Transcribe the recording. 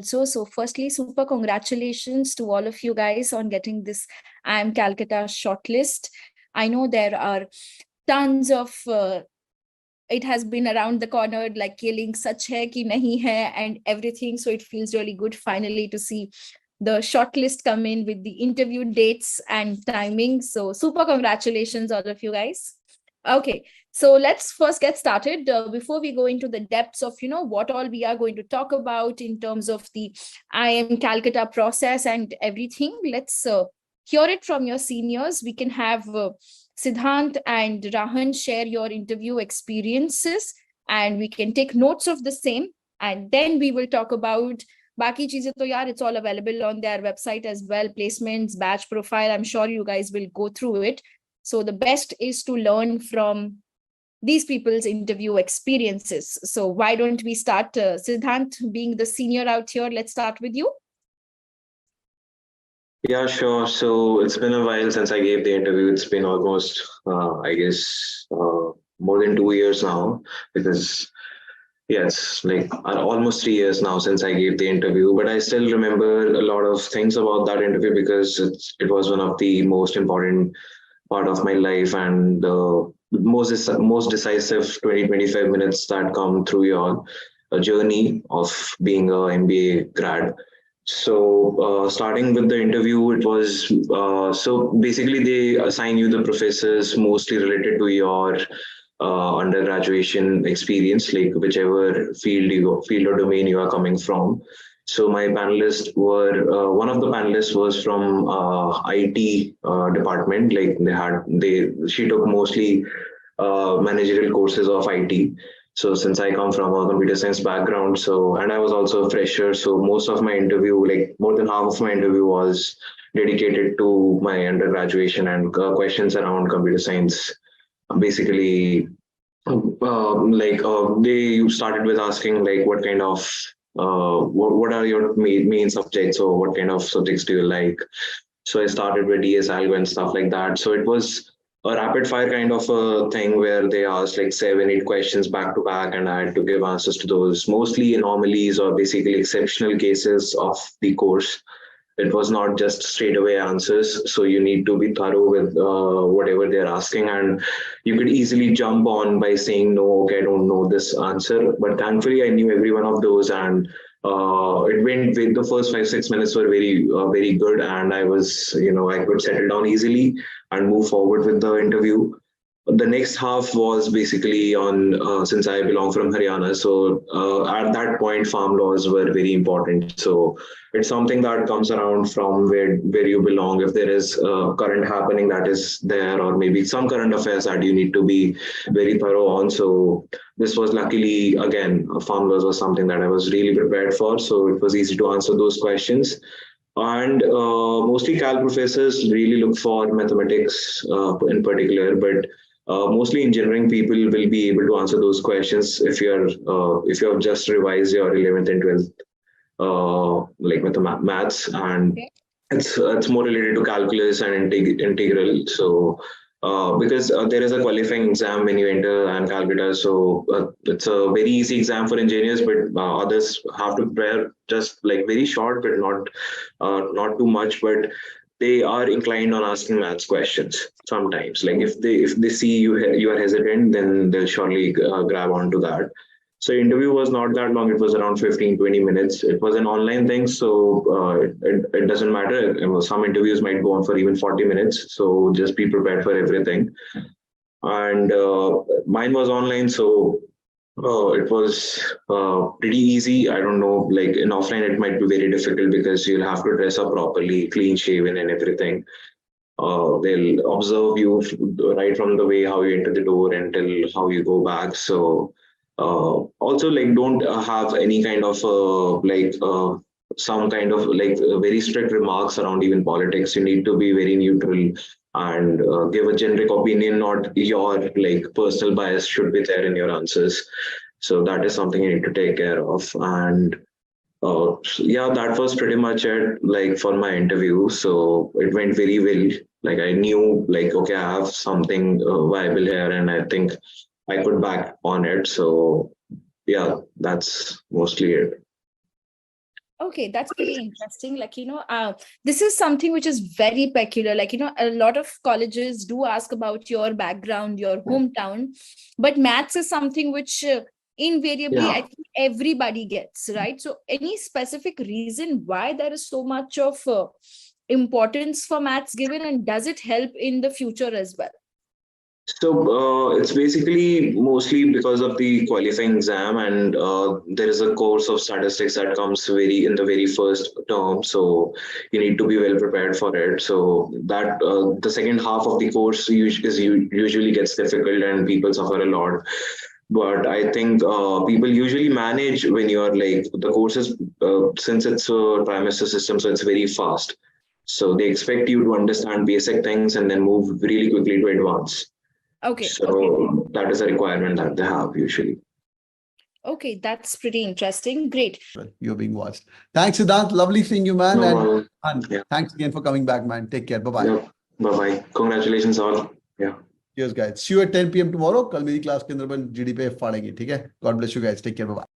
So firstly, super congratulations to all of you guys on getting this IIM Calcutta shortlist. I know there are tons of it has been around the corner, like killing such hai ki nahi hai and everything. So it feels really good finally to see the shortlist come in with the interview dates and timing. So super congratulations, all of you guys. Okay, so let's first get started. Before we go into the depths of, what all we are going to talk about in terms of the IIM Calcutta process and everything, let's hear it from your seniors. We can have Siddhant and Rahan share your interview experiences and we can take notes of the same. And then we will talk about Baki cheeze to yaar, it's all available on their website as well. Placements, batch profile. I'm sure you guys will go through it. So the best is to learn from these people's interview experiences. So why don't we start, Siddhant, being the senior out here, let's start with you. Yeah, sure. So it's been a while since I gave the interview. It's been almost, I guess, more than 2 years now, because yeah, it's like almost 3 years now since I gave the interview. But I still remember a lot of things about that interview because it was one of the most important part of my life and the most decisive 20-25 minutes that come through your journey of being a MBA grad. So starting with the interview, it was so basically they assign you the professors mostly related to your undergraduation experience, like whichever field or domain you are coming from. So my panelists were one of the panelists was from IT department. Like she took mostly managerial courses of IT. So since I come from a computer science background, and I was also a fresher, so most of my interview, like more than half of my interview was dedicated to my undergraduation and questions around computer science. Basically, they started with asking like what kind of what are your main subjects or what kind of subjects do you like. So I started with DS Algo and stuff like that. So it was a rapid fire kind of a thing where they asked like 7-8 questions back to back and I had to give answers to those, mostly anomalies or basically exceptional cases of the course. It was not just straight away answers. So you need to be thorough with whatever they're asking. And you could easily jump on by saying, no, okay, I don't know this answer. But thankfully, I knew every one of those. And it went with the first 5-6 minutes were very good. And I was, I could settle down easily and move forward with the interview. The next half was basically on since I belong from Haryana, so at that point farm laws were very important. So it's something that comes around from where you belong. If there is current happening that is there, or maybe some current affairs that you need to be very thorough on. So this was luckily again farm laws was something that I was really prepared for. So it was easy to answer those questions. And mostly Cal professors really look for mathematics in particular, but mostly engineering people will be able to answer those questions if you have just revised your 11th and 12th like maths, and Okay. it's more related to calculus and integral. So because there is a qualifying exam when you enter and Calcutta, so it's a very easy exam for engineers, but others have to prepare just like very short, but not too much. But they are inclined on asking maths questions sometimes. Like if they see you are hesitant, then they'll surely grab onto that. So interview was not that long. It was around 15-20 minutes. It was an online thing, so it doesn't matter. Some interviews might go on for even 40 minutes. So just be prepared for everything. And mine was online, so it was pretty easy. I don't know, like in offline, it might be very difficult because you'll have to dress up properly, clean shaven and everything. They'll observe you right from the way how you enter the door until how you go back. So also like don't have any kind of some kind of like very strict remarks around even politics. You need to be very neutral and give a generic opinion, not your like personal bias should be there in your answers. So that is something you need to take care of. And yeah, that was pretty much it, like for my interview. So it went very well. Like I knew, like okay, I have something viable here, and I think I could back on it. So yeah, that's mostly it. Okay, that's pretty interesting. This is something which is very peculiar. A lot of colleges do ask about your background, your hometown, but maths is something which invariably I Yeah. think everybody gets, right? So, any specific reason why there is so much of importance for maths given, and does it help in the future as well? So it's basically mostly because of the qualifying exam, and there is a course of statistics that comes very in the very first term. So you need to be well prepared for it. So that the second half of the course usually gets difficult, and people suffer a lot. But I think people usually manage when you are like the courses, since it's a trimester system, so it's very fast. So they expect you to understand basic things and then move really quickly to advance. Okay, okay. So that is a requirement that they have usually. Okay, that's pretty interesting. Great. Well, you're being watched. Thanks, Siddhant. Lovely seeing you, man. No And problem. Yeah. thanks again for coming back, man. Take care. Bye-bye. Yep. Bye-bye. Congratulations all. Yeah. Cheers, guys. See you at 10 p.m. tomorrow. कल मेरी class के अंदर अपन GDPI फाड़ेंगे, ठीक है? God bless you guys. Take care. Bye-bye.